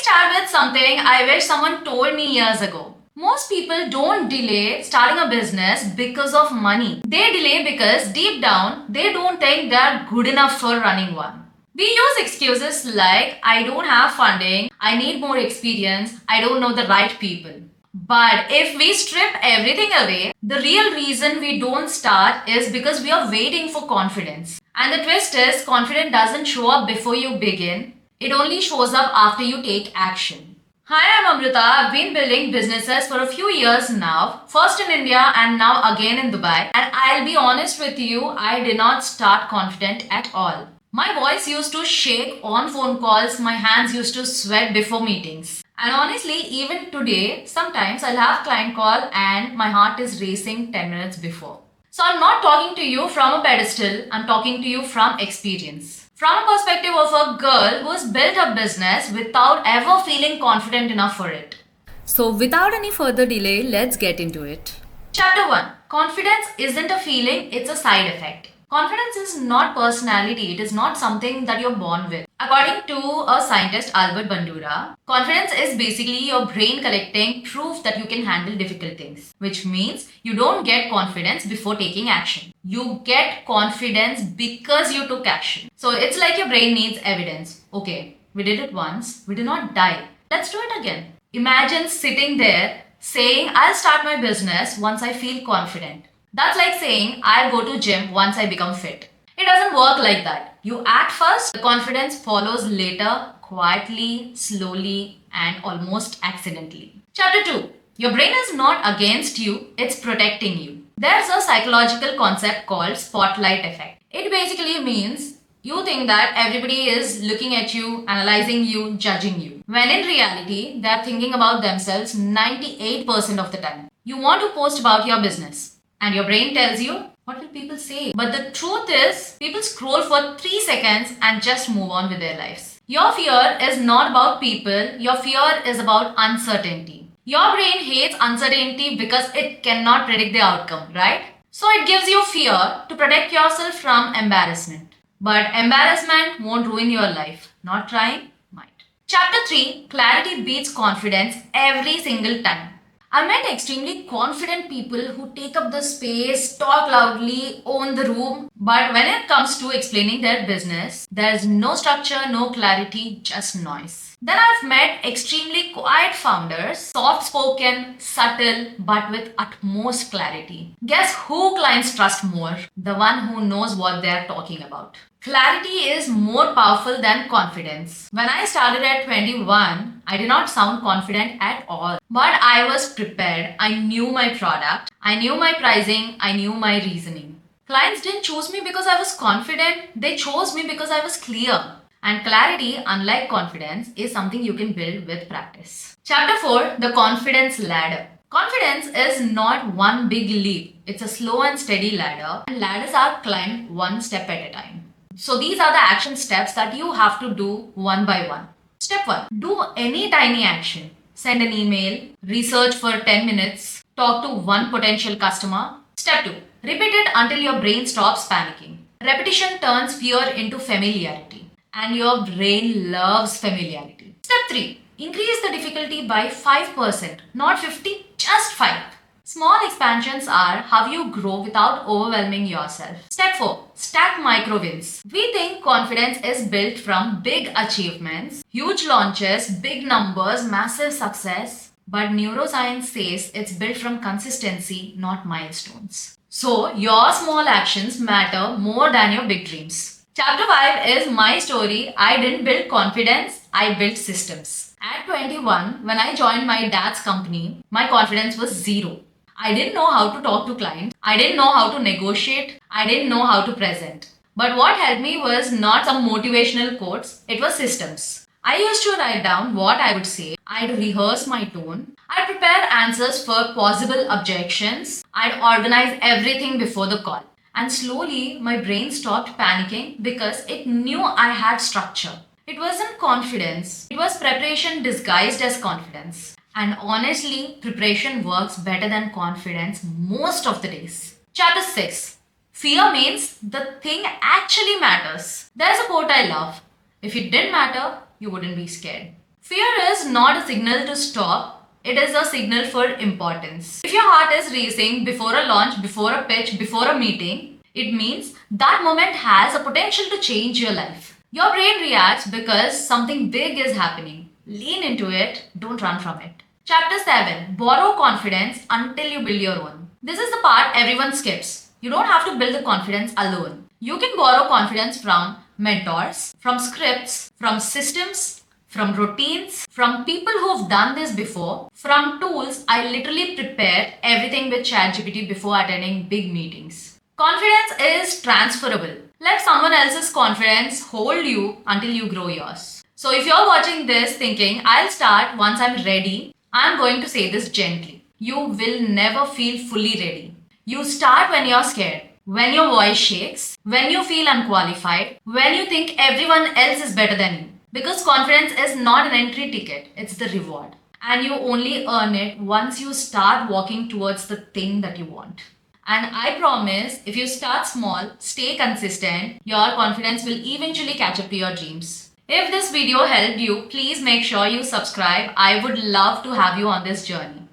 start with something I wish someone told me years ago. Most people don't delay starting a business because of money. They delay because deep down they don't think they're good enough for running one. We use excuses like I don't have funding, I need more experience, I don't know the right people. But if we strip everything away, the real reason we don't start is because we are waiting for confidence. And the twist is, confidence doesn't show up before you begin, it only shows up after you take action. Hi, I'm Amrita. I've been building businesses for a few years now, first in India and now again in Dubai. And I'll be honest with you, I did not start confident at all. My voice used to shake on phone calls, my hands used to sweat before meetings. And honestly, even today, sometimes I'll have client call and my heart is racing 10 minutes before. So I'm not talking to you from a pedestal, I'm talking to you from experience. From a perspective of a girl who has built a business without ever feeling confident enough for it. So, without any further delay, let's get into it. Chapter 1. Confidence isn't a feeling, it's a side effect. Confidence is not personality, it is not something that you're born with. According to a scientist, Albert Bandura, confidence is basically your brain collecting proof that you can handle difficult things, which means you don't get confidence before taking action. You get confidence because you took action. So it's like your brain needs evidence. Okay, we did it once, we did not die. Let's do it again. Imagine sitting there saying, I'll start my business once I feel confident. That's like saying, I'll go to gym once I become fit. It doesn't work like that. You act first, the confidence follows later, quietly, slowly, and almost accidentally. Chapter 2. Your brain is not against you, it's protecting you. There's a psychological concept called spotlight effect. It basically means you think that everybody is looking at you, analyzing you, judging you. When in reality, they're thinking about themselves 98% of the time. You want to post about your business. And your brain tells you, what will people say? But the truth is, people scroll for 3 seconds and just move on with their lives. Your fear is not about people, your fear is about uncertainty. Your brain hates uncertainty because it cannot predict the outcome, right? So it gives you fear to protect yourself from embarrassment. But embarrassment won't ruin your life. Not trying might. Chapter 3. Clarity beats confidence every single time. I met extremely confident people who take up the space, talk loudly, own the room. But when it comes to explaining their business, there's no structure, no clarity, just noise. Then I've met extremely quiet founders, soft spoken, subtle, but with utmost clarity. Guess who clients trust more? The one who knows what they're talking about. Clarity is more powerful than confidence. When I started at 21, I did not sound confident at all. But I was prepared. I knew my product. I knew my pricing. I knew my reasoning. Clients didn't choose me because I was confident. They chose me because I was clear. And clarity, unlike confidence, is something you can build with practice. Chapter 4. The Confidence Ladder. Confidence is not one big leap. It's a slow and steady ladder. And ladders are climbed one step at a time. So these are the action steps that you have to do one by one. Step 1. Do any tiny action. Send an email, research for 10 minutes, talk to one potential customer. Step 2. Repeat it until your brain stops panicking. Repetition turns fear into familiarity, and your brain loves familiarity. Step 3. Increase the difficulty by 5%, not 50, just 5. Small expansions are how you grow without overwhelming yourself. Step 4. Stack micro wins. We think confidence is built from big achievements, huge launches, big numbers, massive success. But neuroscience says it's built from consistency, not milestones. So, your small actions matter more than your big dreams. Chapter 5 is my story. I didn't build confidence, I built systems. At 21, when I joined my dad's company, my confidence was zero. I didn't know how to talk to clients. I didn't know how to negotiate. I didn't know how to present. But what helped me was not some motivational quotes, it was systems. I used to write down what I would say. I'd rehearse my tone. I'd prepare answers for possible objections. I'd organize everything before the call. And slowly, my brain stopped panicking because it knew I had structure. It wasn't confidence, it was preparation disguised as confidence. And honestly, preparation works better than confidence most of the days. Chapter 6. Fear means the thing actually matters. There's a quote I love. If it didn't matter, you wouldn't be scared. Fear is not a signal to stop, it is a signal for importance. If your heart is racing before a launch, before a pitch, before a meeting, it means that moment has a potential to change your life. Your brain reacts because something big is happening. Lean into it, don't run from it. Chapter 7, Borrow confidence until you build your own. This is the part everyone skips. You don't have to build the confidence alone. You can borrow confidence from mentors, from scripts, from systems, from routines, from people who've done this before, from tools. I literally prepare everything with ChatGPT before attending big meetings. Confidence is transferable. Let someone else's confidence hold you until you grow yours. So if you're watching this thinking, I'll start once I'm ready, I'm going to say this gently. You will never feel fully ready. You start when you're scared, when your voice shakes, when you feel unqualified, when you think everyone else is better than you. Because confidence is not an entry ticket, it's the reward. And you only earn it once you start walking towards the thing that you want. And I promise, if you start small, stay consistent, your confidence will eventually catch up to your dreams. If this video helped you, please make sure you subscribe. I would love to have you on this journey.